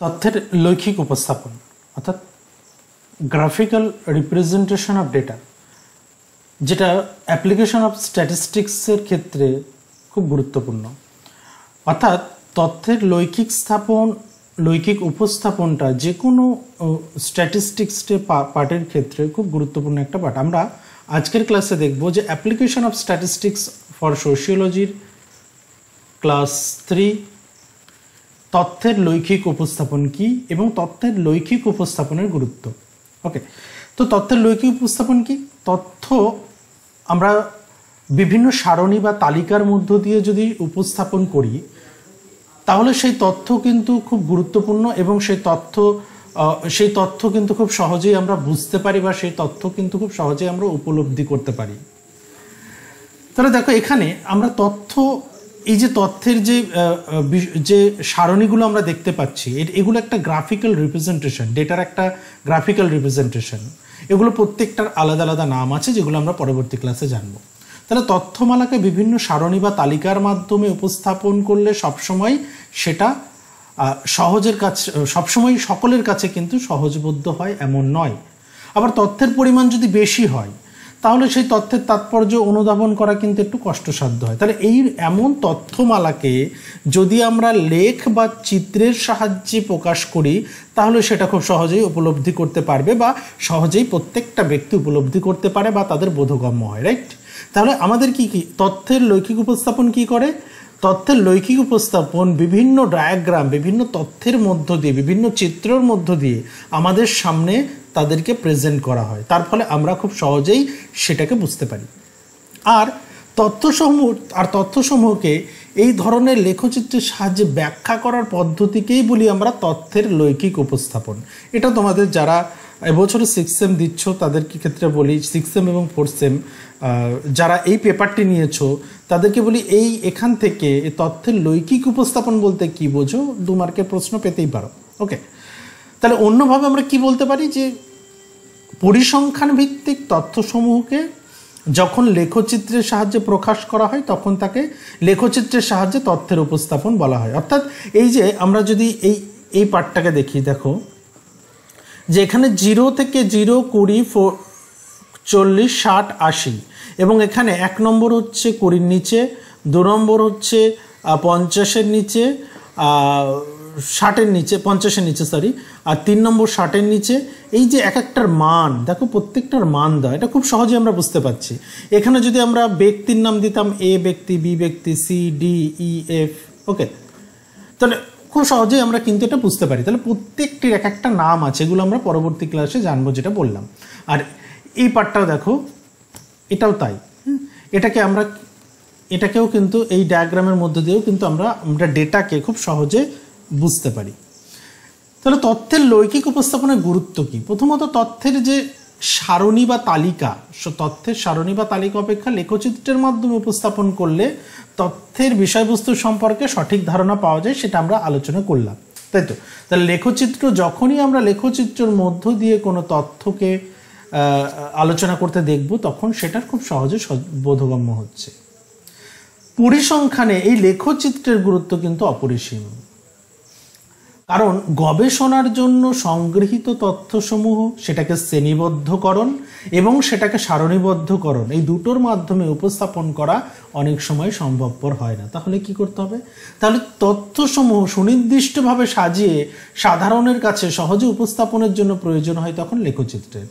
তথ্যের লৈখিক উপস্থাপন অর্থাৎ গ্রাফিক্যাল রিপ্রেজেন্টেশন অফ ডেটা, যেটা অ্যাপ্লিকেশন অফ স্ট্যাটিস্টিক্সের ক্ষেত্রে খুব গুরুত্বপূর্ণ। অর্থাৎ তথ্যের লৈখিক উপস্থাপনটা যে কোনো স্ট্যাটিস্টিক্সের পার্টের ক্ষেত্রে খুব গুরুত্বপূর্ণ একটা পার্ট। আমরা আজকের ক্লাসে দেখব যে অ্যাপ্লিকেশন অফ স্ট্যাটিস্টিক্স ফর সোশিওলজির ক্লাস 3 তথ্যের লৈখিক উপস্থাপন কি এবং তথ্যের লৈখিক উপস্থাপনের গুরুত্ব। ওকে, তো তথ্যের লৈখিক উপস্থাপন কি? তথ্য আমরা বিভিন্ন সারণী বা তালিকার মধ্য দিয়ে যদি উপস্থাপন করি তাহলে সেই তথ্য কিন্তু খুব গুরুত্বপূর্ণ এবং সেই তথ্য কিন্তু খুব সহজেই আমরা বুঝতে পারি বা সেই তথ্য কিন্তু খুব সহজেই আমরা উপলব্ধি করতে পারি। তাহলে দেখো এখানে আমরা এই যে তথ্যের যে সারণীগুলো আমরা দেখতে পাচ্ছি এগুলো একটা গ্রাফিক্যাল রিপ্রেজেন্টেশন, ডেটার একটা গ্রাফিক্যাল রিপ্রেজেন্টেশন। এগুলো প্রত্যেকটার আলাদা আলাদা নাম আছে যেগুলো আমরা পরবর্তী ক্লাসে জানবো। তাহলে তথ্যমালাকে বিভিন্ন সারণী বা তালিকার মাধ্যমে উপস্থাপন করলে সবসময় সেটা সবসময় সকলের কাছে কিন্তু সহজবোধ্য হয় এমন নয়। আবার তথ্যের পরিমাণ যদি বেশি হয় তাহলে সেই তথ্যের তাৎপর্য অনুধাবন করা কিন্তু একটু কষ্টসাধ্য হয়। তাহলে এমন তথ্যমালাকে যদি আমরা লেখ বা চিত্রের সাহায্যে প্রকাশ করি তাহলে সেটা খুব সহজেই উপলব্ধি করতে পারবে বা সহজেই প্রত্যেকটা ব্যক্তি উপলব্ধি করতে পারে বা তাদের বোধগম্য হয়, রাইট? তাহলে আমাদের কি তথ্যের লৈখিক উপস্থাপন কি করে? তথ্যের লৈখিক উপস্থাপন বিভিন্ন ডায়াগ্রাম, বিভিন্ন তথ্যের মধ্য দিয়ে, বিভিন্ন চিত্রের মধ্য দিয়ে আমাদের সামনে তাদেরকে প্রেজেন্ট করা হয়। তার ফলে আমরা খুব সহজেই সেটাকে বুঝতে পারি। আর তথ্যসমূহকে এই ধরনের লেখচিত্রের সাহায্যে ব্যাখ্যা করার পদ্ধতিকেই বলি আমরা তথ্যের লৈখিক উপস্থাপন। এটা তোমাদের যারা এবছরে 6th সেম দিচ্ছ তাদের ক্ষেত্রে বলি, 6th সেম এবং 4th সেম যারা এই পেপারটি নিয়েছো তাদেরকে বলি এখান থেকে তথ্যের লৈখিক উপস্থাপন বলতে কি বোঝো, 2 মার্কের প্রশ্ন পেতেই পারো। ওকে, তাহলে অন্যভাবে আমরা কি বলতে পারি যে পরিসংখ্যান ভিত্তিক তথ্যসমূহকে যখন লেখচিত্রের সাহায্যে প্রকাশ করা হয় তখন তাকে লেখচিত্রের সাহায্যে তথ্যের উপস্থাপন বলা হয়। অর্থাৎ এই যে আমরা যদি এই পার্টটাকে দেখি, দেখো যে এখানে 0 থেকে 0, 20, 40, 60, 80 এবং এখানে 1 নম্বর হচ্ছে 20-এর নিচে, 2 নম্বর হচ্ছে 50-এর নিচে, 60-এর নিচে, 50-এর নিচে সরি, আর 3 নম্বর 60-এর নিচে। এই যে এক একটার মান দেখো, প্রত্যেকটার মান দেওয়া, এটা খুব সহজে আমরা বুঝতে পারছি। এখানে যদি আমরা ব্যক্তির নাম দিতাম A ব্যক্তি, B ব্যক্তি, C, D, E, F, ওকে, তাহলে খুব সহজেই আমরা কিন্তু এটা বুঝতে পারি। তাহলে প্রত্যেকটির এক একটা নাম আছে, এগুলো আমরা পরবর্তী ক্লাসে জানবো, যেটা বললাম। আর এই পার্টটাও দেখো, এটাও তাই। এটাকেও কিন্তু এই ডায়াগ্রামের মধ্যে দিয়েও কিন্তু আমরা ডেটাকে খুব সহজে বুঝতে পারি। তাহলে তথ্যের লৈখিক উপস্থাপনের গুরুত্ব কি? প্রথমত তথ্যের যে সারণী বা তালিকা, তথ্যের সারণী বা তালিকা অপেক্ষা লেখচিত্রের মাধ্যমে উপস্থাপন করলে তথ্যের বিষয়বস্তু সম্পর্কে সঠিক ধারণা পাওয়া যায়, সেটা আমরা আলোচনা করলাম, তাই তো? তাহলে যখনই আমরা লেখচিত্রের মধ্য দিয়ে কোনো তথ্যকে আলোচনা করতে দেখব তখন সেটার খুব সহজে বোধগম্য হচ্ছে। পরিসংখ্যানে এই লেখচিত্রের গুরুত্ব কিন্তু অপরিসীম, কারণ গবেষণার জন্য সংগৃহীত তথ্যসমূহ, সেটাকে শ্রেণীবদ্ধকরণ এবং সেটাকে সারণীবদ্ধকরণ, এই দুটোর মাধ্যমে উপস্থাপন করা অনেক সময় সম্ভবপর হয় না। তাহলে কি করতে হবে? তাহলে তথ্যসমূহ সুনির্দিষ্টভাবে সাজিয়ে সাধারণের কাছে সহজে উপস্থাপনের জন্য প্রয়োজন হয় তখন লেখচিত্রের।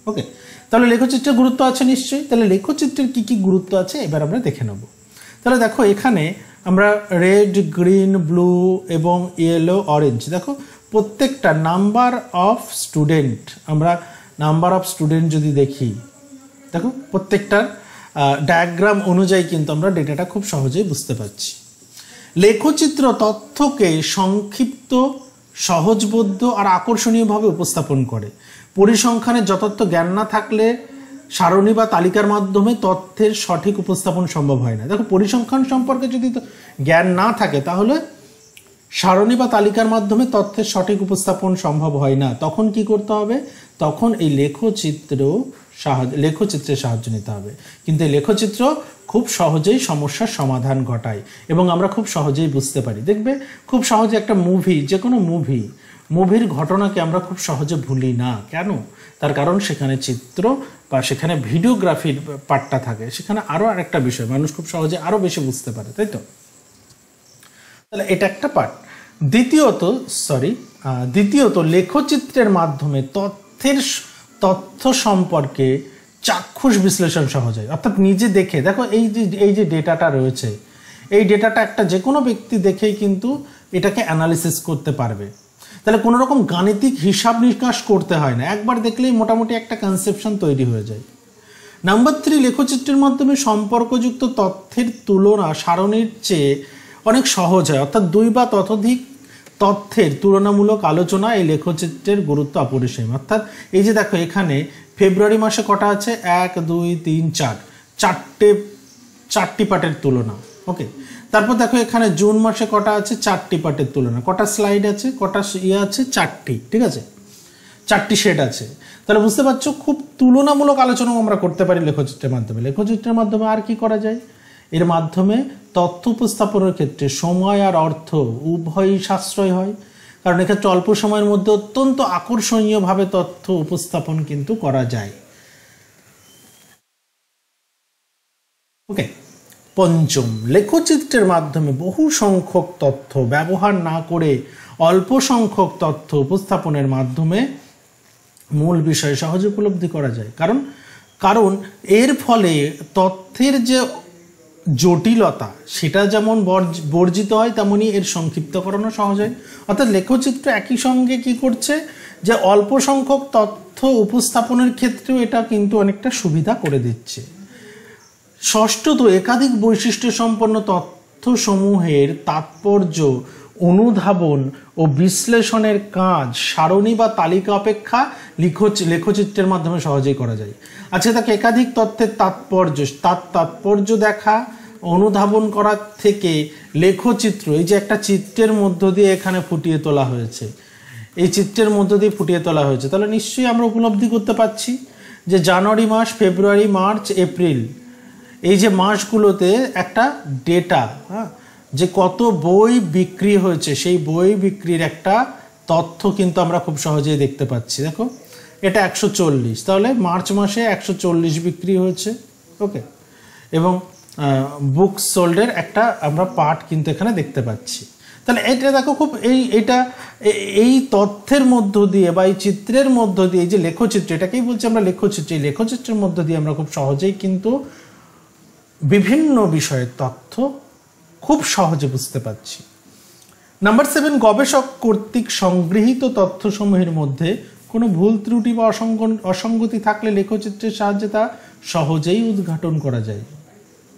ওকে, তাহলে লেখচিত্রের গুরুত্ব আছে নিশ্চয়ই। তাহলে লেখচিত্রের কি কি গুরুত্ব আছে এবার আমরা দেখে নেব। তাহলে দেখো এখানে আমরা রেড, গ্রিন, ব্লু এবং ইয়েলো, অরেঞ্জ, দেখো প্রত্যেকটা নাম্বার অফ স্টুডেন্ট, আমরা নাম্বার অফ স্টুডেন্ট যদি দেখি, দেখো প্রত্যেকটার ডায়াগ্রাম অনুযায়ী কিন্তু আমরা ডেটাটা খুব সহজেই বুঝতে পারছি। লেখচিত্র তথ্যকে সংক্ষিপ্ত, সহজবোধ্য আর আকর্ষণীয়ভাবে উপস্থাপন করে। পরিসংখ্যানের যথার্থ জ্ঞান না থাকলে সারণী বা তালিকার মাধ্যমে তথ্যের সঠিক উপস্থাপন সম্ভব হয় না। দেখো পরিসংখ্যান সম্পর্কে যদি জ্ঞান না থাকে তাহলে সারণী বা তালিকার মাধ্যমে তথ্যের সঠিক উপস্থাপন সম্ভব হয় না। তখন কি করতে হবে? তখন এই লেখচিত্র লেখচিত্রের সাহায্য নিতে হবে। কিন্তু এই লেখচিত্র খুব সহজেই সমস্যার সমাধান ঘটায় এবং আমরা খুব সহজেই বুঝতে পারি। দেখবে খুব সহজে একটা মুভি, যে কোনো মুভির ঘটনাকে আমরা খুব সহজে ভুলি না। কেন? তার কারণ সেখানে চিত্র বা সেখানে ভিডিওগ্রাফির পার্টটা থাকে, সেখানে আরও আরেকটা বিষয় মানুষ খুব সহজে আরও বেশি বুঝতে পারে, তাই তো? তাহলে এটা একটা পার্ট। দ্বিতীয়ত লেখচিত্রের মাধ্যমে তথ্য সম্পর্কে চাক্ষুষ বিশ্লেষণ সহজ হয়। অর্থাৎ নিজে দেখে, দেখো এই যে ডেটাটা রয়েছে, এই ডেটাটা একটা যে কোনো ব্যক্তি দেখেই কিন্তু এটাকে অ্যানালিসিস করতে পারবে। তাহলে কোনো রকম গাণিতিক হিসাব নিকাশ করতে হয় না, একবার দেখলেই মোটামুটি একটা কনসেপশন তৈরি হয়ে যায়। নাম্বার 3, লেখচিত্রের মাধ্যমে সম্পর্কযুক্ত তথ্যের তুলনা সারণীর চেয়ে অনেক সহজ হয়। অর্থাৎ 2 বা ততোধিক তথ্যের তুলনামূলক আলোচনা এই লেখচিত্রের গুরুত্ব অপরিসীম। অর্থাৎ এই যে দেখো এখানে ফেব্রুয়ারি মাসে কটা আছে, 1 2 3 4, চারটি পার্টের তুলনা। ওকে, তারপর দেখো এখানে জুন মাসে কটা আছে, 4টি পার্টের তুলনা। কটা স্লাইড আছে, কটা আছে, 4টি। ঠিক আছে, 4টি শেড আছে। তাহলে বুঝতে পারছো খুব তুলনামূলক আলোচনা আমরা করতে পারি লেখচিত্রের মাধ্যমে। লেখচিত্রের মাধ্যমে আর কি করা যায়? এর মাধ্যমে তথ্য উপস্থাপনের ক্ষেত্রে সময় আর অর্থ উভয়ই সাশ্রয় হয়, কারণ এক্ষেত্রে অল্প সময়ের মধ্যে অত্যন্ত আকর্ষণীয়ভাবে তথ্য উপস্থাপন কিন্তু করা যায়। ওকে, পঞ্চম, লেখচিত্রের মাধ্যমে বহু সংখ্যক তথ্য ব্যবহার না করে অল্প সংখ্যক তথ্য উপস্থাপনের মাধ্যমে মূল বিষয় সহজে উপলব্ধি করা যায়। কারণ এর ফলে তথ্যের যে জটিলতা সেটা যেমন বর্জিত হয়, তেমনি এর সংক্ষিপ্তকরণও সহজ হয়। অর্থাৎ লেখচিত্র একই সঙ্গে কি করছে, যে অল্প সংখ্যক তথ্য উপস্থাপনের ক্ষেত্রেও এটা কিন্তু অনেকটা সুবিধা করে দিচ্ছে। ষষ্ঠত, একাধিক বৈশিষ্ট্য সম্পন্ন তথ্যসমূহের তাৎপর্য অনুধাবন ও বিশ্লেষণের কাজ সারণী বা তালিকা অপেক্ষা লেখচিত্রের মাধ্যমে সহজেই করা যায়। আচ্ছা, তাকে একাধিক তথ্যের তাৎপর্য দেখা, অনুধাবন করার থেকে লেখচিত্র, এই যে একটা চিত্রের মধ্য দিয়ে এখানে ফুটিয়ে তোলা হয়েছে, এই চিত্রের মধ্য দিয়ে ফুটিয়ে তোলা হয়েছে, তাহলে নিশ্চয়ই আমরা উপলব্ধি করতে পারছি যে জানুয়ারি মাস, ফেব্রুয়ারি, মার্চ, এপ্রিল, এই যে মাসগুলোতে একটা ডেটা, যে কত বই বিক্রি হয়েছে, সেই বই বিক্রির একটা তথ্য কিন্তু আমরা খুব সহজেই দেখতে পাচ্ছি। দেখো এটা 140, তাহলে মার্চ মাসে 140 বিক্রি হয়েছে। ওকে, এবং বুক সোল্ডের একটা আমরা পার্ট কিন্তু এখানে দেখতে পাচ্ছি। তাহলে এটা দেখো খুব এই তথ্যের মধ্য দিয়ে বা এই চিত্রের মধ্য দিয়ে, এই যে লেখচিত্র, এটাকেই বলছি আমরা লেখচিত্র, এই লেখচিত্রের মধ্য দিয়ে আমরা খুব সহজেই কিন্তু বিভিন্ন বিষয়ের তথ্য খুব সহজে বুঝতে পারছি। নাম্বার 7, গবেষক কর্তৃক সংগৃহীত তথ্যসমূহের মধ্যে কোনো ভুল ত্রুটি বা অসঙ্গতি থাকলে লেখচিত্রের সাহায্যে তা সহজেই উদ্ঘাটন করা যায়,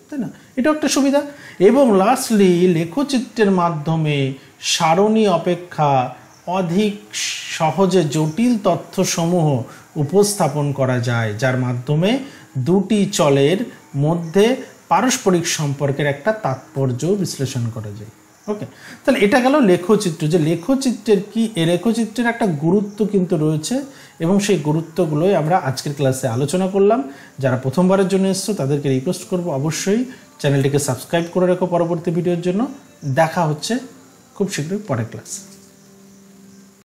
তাই না? এটা একটা সুবিধা। এবং লাস্টলি, লেখচিত্রের মাধ্যমে সারণী অপেক্ষা অধিক সহজে জটিল তথ্যসমূহ উপস্থাপন করা যায়, যার মাধ্যমে দুটি চলের মধ্যে পারস্পরিক সম্পর্কের একটা তাৎপর্য বিশ্লেষণ করা যায়। ওকে, তাহলে এটা গেল লেখচিত্র, যে লেখচিত্রের কি, এই লেখচিত্রের একটা গুরুত্ব কিন্তু রয়েছে এবং সেই গুরুত্বগুলোই আমরা আজকের ক্লাসে আলোচনা করলাম। যারা প্রথমবারের জন্য এসছো তাদেরকে রিকোয়েস্ট করব অবশ্যই চ্যানেলটিকে সাবস্ক্রাইব করে রাখো পরবর্তী ভিডিওর জন্য। দেখা হচ্ছে খুব শীঘ্রই পরের ক্লাসে।